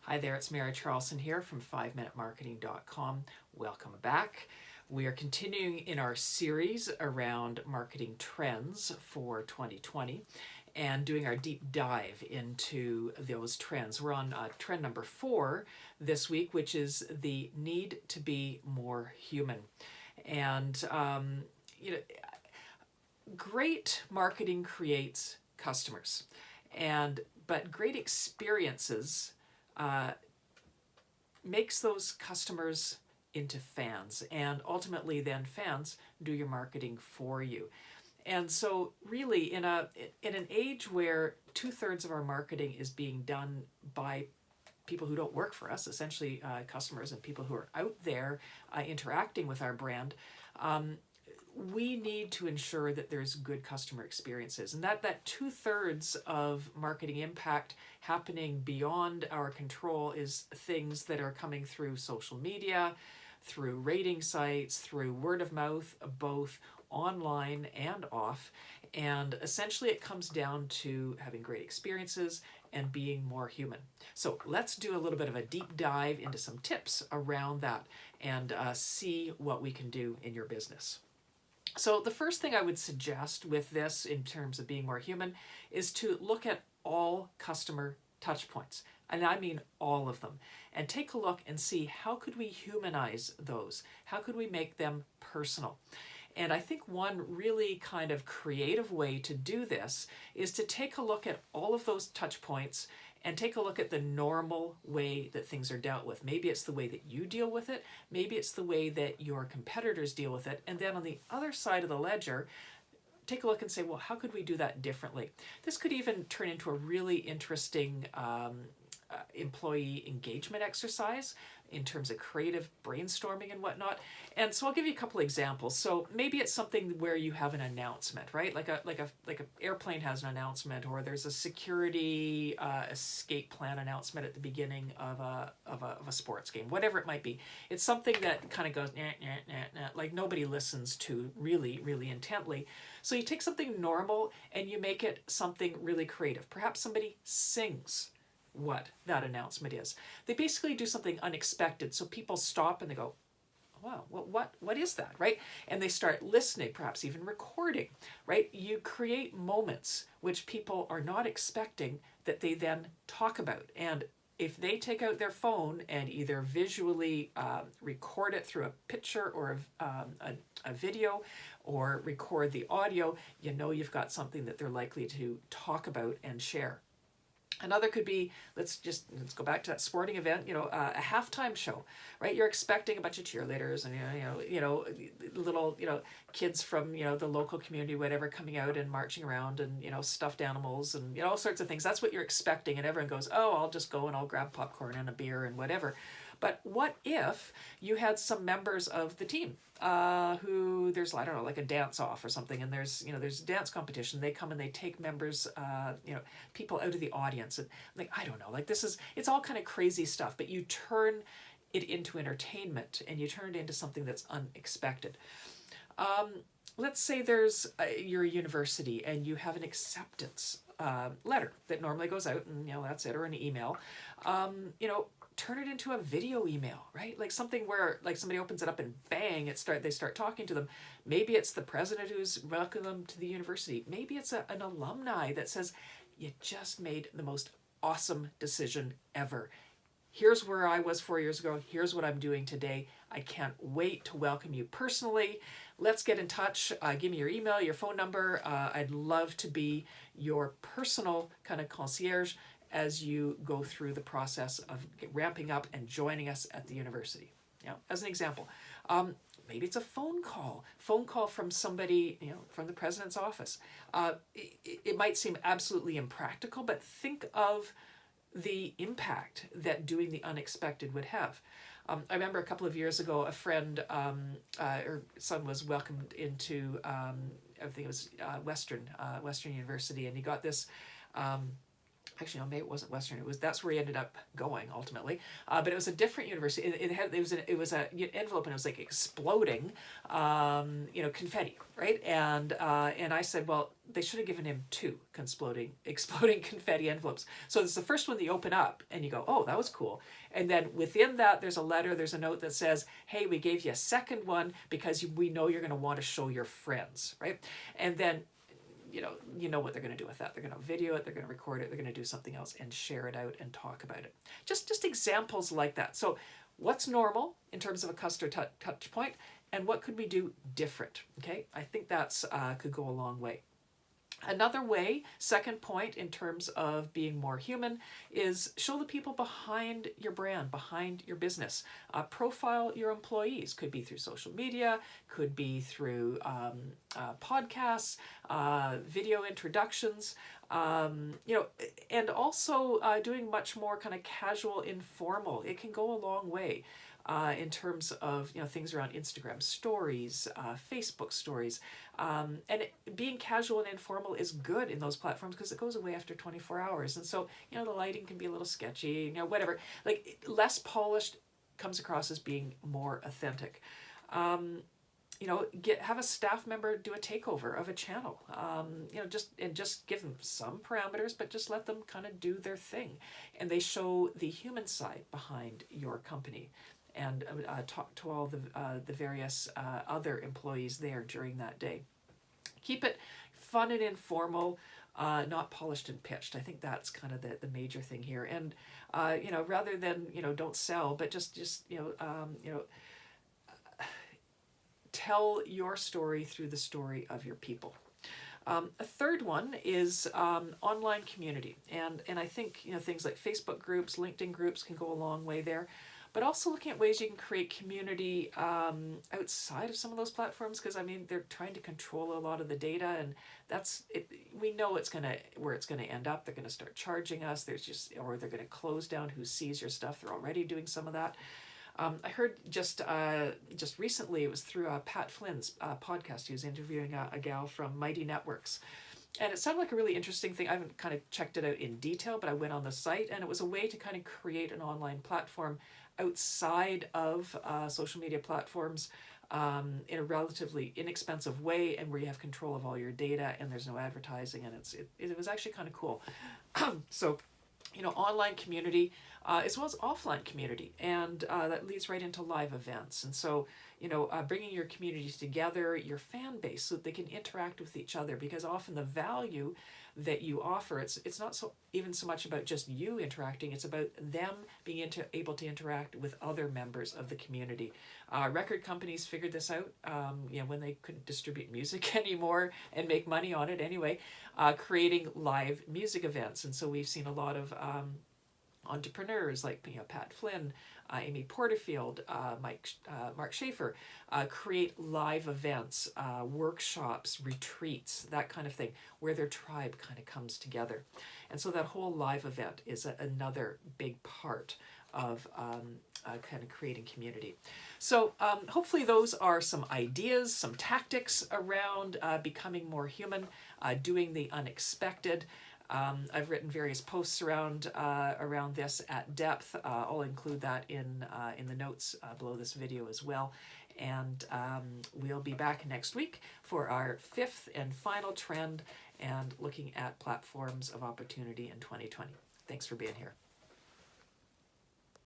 Hi there, it's Mary Charlson here from 5minutemarketing.com. Welcome back. We are continuing in our series around marketing trends for 2020 and doing our deep dive into those trends. We're on trend number 4 this week, which is the need to be more human. And, great marketing creates customers, but great experiences makes those customers into fans, and ultimately then fans do your marketing for you. And so really in an age where 2/3 of our marketing is being done by people who don't work for us, essentially customers and people who are out there interacting with our brand, we need to ensure that there's good customer experiences, and that 2/3 of marketing impact happening beyond our control is things that are coming through social media, through rating sites, through word of mouth, both online and off. And essentially it comes down to having great experiences and being more human. So let's do a little bit of a deep dive into some tips around that and see what we can do in your business. So the first thing I would suggest with this in terms of being more human is to look at all customer touch points. And I mean all of them. And take a look and see, how could we humanize those? How could we make them personal? And I think one really kind of creative way to do this is to take a look at all of those touch points and take a look at the normal way that things are dealt with. Maybe it's the way that you deal with it. Maybe it's the way that your competitors deal with it. And then on the other side of the ledger, take a look and say, well, how could we do that differently? This could even turn into a really interesting employee engagement exercise in terms of creative brainstorming and whatnot. And so I'll give you a couple examples. So maybe it's something where you have an announcement, right? Like a airplane has an announcement, or there's a security escape plan announcement at the beginning of a sports game, whatever it might be. It's something that kind of goes nah, nah, nah, nah, like nobody listens to really, really intently. So you take something normal and you make it something really creative. Perhaps somebody sings what that announcement is. They basically do something unexpected, so people stop and they go, wow, what is that, right? And they start listening, perhaps even recording, right? You create moments which people are not expecting that they then talk about. And if they take out their phone and either visually record it through a picture or a video, or record the audio, you know you've got something that they're likely to talk about and share. Another could be, let's go back to that sporting event, a halftime show, right? You're expecting a bunch of cheerleaders and little kids from the local community, whatever, coming out and marching around, and stuffed animals and all sorts of things. That's what you're expecting, and everyone goes, oh, I'll just go and I'll grab popcorn and a beer and whatever. But what if you had some members of the team who there's, I don't know, like a dance off or something, and there's a dance competition. They come and they take members, people out of the audience, and like, I don't know, like it's all kind of crazy stuff, but you turn it into entertainment and you turn it into something that's unexpected. Let's say there's you're a university and you have an acceptance letter that normally goes out, and that's it, or an email. Turn it into a video email, right? Like something where like somebody opens it up and bang, they start talking to them. Maybe it's the president who's welcoming them to the university. Maybe it's an alumni that says, you just made the most awesome decision ever. Here's where I was 4 years ago. Here's what I'm doing today. I can't wait to welcome you personally. Let's get in touch. Give me your email, your phone number. I'd love to be your personal kind of concierge as you go through the process of ramping up and joining us at the university. As an example, maybe it's a phone call from somebody, from the president's office. It might seem absolutely impractical, but think of the impact that doing the unexpected would have. I remember a couple of years ago, a friend, her son was welcomed into, I think it was Western University, and he got this Actually, no, maybe it wasn't Western. That's where he ended up going ultimately. But it was a different university. It was an envelope, and it was like exploding, confetti, right? And I said, well, they should have given him two exploding confetti envelopes. So it's the first one that you open up, and you go, oh, that was cool. And then within that, there's a note that says, hey, we gave you a second one because we know you're going to want to show your friends, right? And then you know what they're going to do with that. They're going to video it, they're going to record it, they're going to do something else and share it out and talk about it. Just examples like that. So what's normal in terms of a customer touch point, and what could we do different? Okay, I think that's could go a long way. Another way, second point in terms of being more human, is show the people behind your brand, behind your business. Profile your employees. Could be through social media, could be through podcasts, video introductions, and also doing much more kind of casual, informal. It can go a long way. In terms of things around Instagram stories, Facebook stories, being casual and informal is good in those platforms because it goes away after 24 hours, and so the lighting can be a little sketchy, whatever. Like less polished comes across as being more authentic. Have a staff member do a takeover of a channel. Just give them some parameters, but just let them kind of do their thing, and they show the human side behind your company. And talk to all the various other employees there during that day. Keep it fun and informal, not polished and pitched. I think that's kind of the major thing here. And rather than don't sell, but just tell your story through the story of your people. A third one is online community, and I think things like Facebook groups, LinkedIn groups can go a long way there. But also looking at ways you can create community outside of some of those platforms, because they're trying to control a lot of the data, and that's it. We know where it's gonna end up. They're gonna start charging us. Or they're gonna close down who sees your stuff. They're already doing some of that. I heard just recently, it was through Pat Flynn's podcast. He was interviewing a gal from Mighty Networks. And it sounded like a really interesting thing. I haven't kind of checked it out in detail, but I went on the site, and it was a way to kind of create an online platform outside of social media platforms in a relatively inexpensive way, and where you have control of all your data and there's no advertising, and it was actually kind of cool. So online community as well as offline community, and that leads right into live events. And so bringing your communities together, your fan base, so that they can interact with each other, because often the value that you offer, it's not so much about just you interacting, it's about them being able to interact with other members of the community. Record companies figured this out when they couldn't distribute music anymore and make money on it anyway, creating live music events. And so we've seen a lot of entrepreneurs like Pat Flynn, Amy Porterfield, Mark Schaefer, create live events, workshops, retreats, that kind of thing, where their tribe kind of comes together. And so that whole live event is another big part of kind of creating community. So hopefully those are some ideas, some tactics around becoming more human, doing the unexpected. I've written various posts around this at depth. I'll include that in the notes below this video as well. And we'll be back next week for our fifth and final trend, and looking at platforms of opportunity in 2020. Thanks for being here.